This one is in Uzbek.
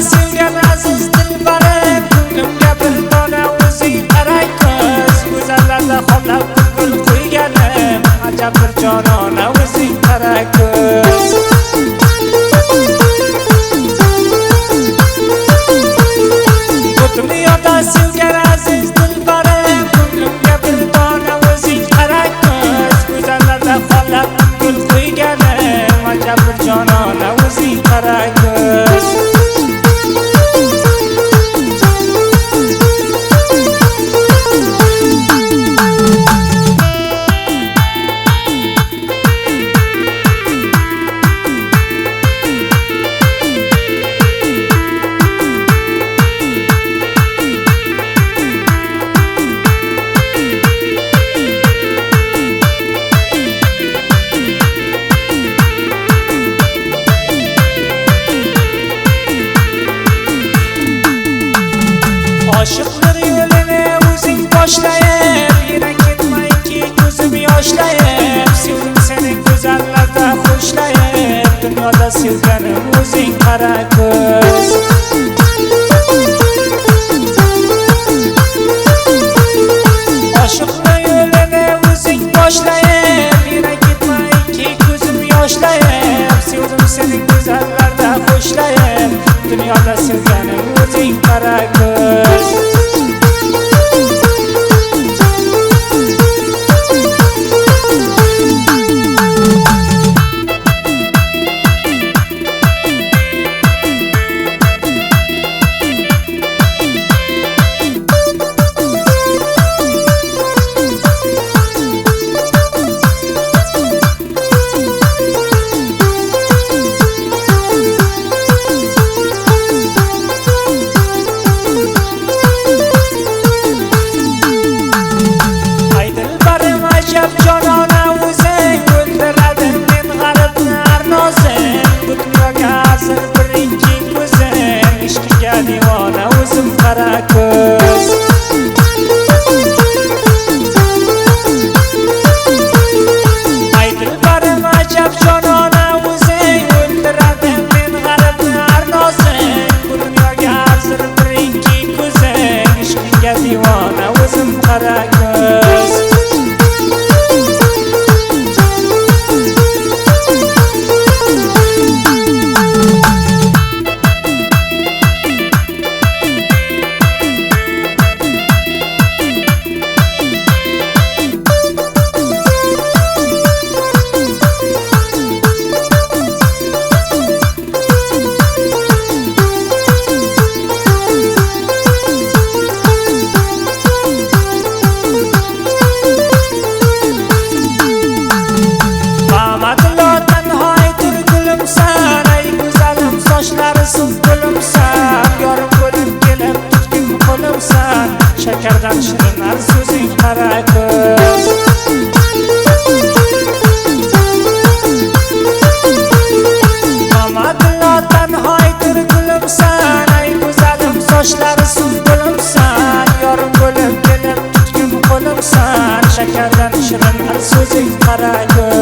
Sevgan aziz dilbarim, ko'nglimga bir dona o'zing qaray qiz. Go'zallarda xohlab ko'ngil qo'yganim, ajab bir jonona o'zing qaray qiz. Bu dunyoda sevgan aziz dilbarim, ko'nglimga bir dona o'zing qaray qiz. Go'zallarda xohlab ko'ngil qo'yganim, ajab bir jonona o'zing qaray qiz. Aşıqlar yo'lini o'zing boshlayib, yana ketmayki ko'zim yoshlayib. Sevdim seni go'zallarda xo'shlayib, dunyoda sevganim o'zing qaray qiz. Aşıqlar yo'lini o'zing boshlayib, yana ketmayki ko'zim yoshlayib. Sevdim seni go'zallarda xo'shlayib, dunyoda sevganim o'zing qaray qiz. Jonona o'zing o'ldirading men g'aribni arnozing. Bu dunyoga arzir birinchi ko'zing, ishqiga divona o'zim qara ko'z. Ay dilbarim ajab jonona o'zing o'ldirading men g'aribni arnozing. Bu dunyoga arzir birinchi ko'zing, ishqiga divona o'zim qara ko'z. Yorim bo'lib kelib tutgin qo'limsan, shakardan shirinar so'zing qaray qiz. Mamadillardan haydir gulimsan, ay go'zalim sochlari suv bo'limsan. Yorim bo'lib kelib tutgin qo'limsan, shakardan shirinar so'zing qaray qiz.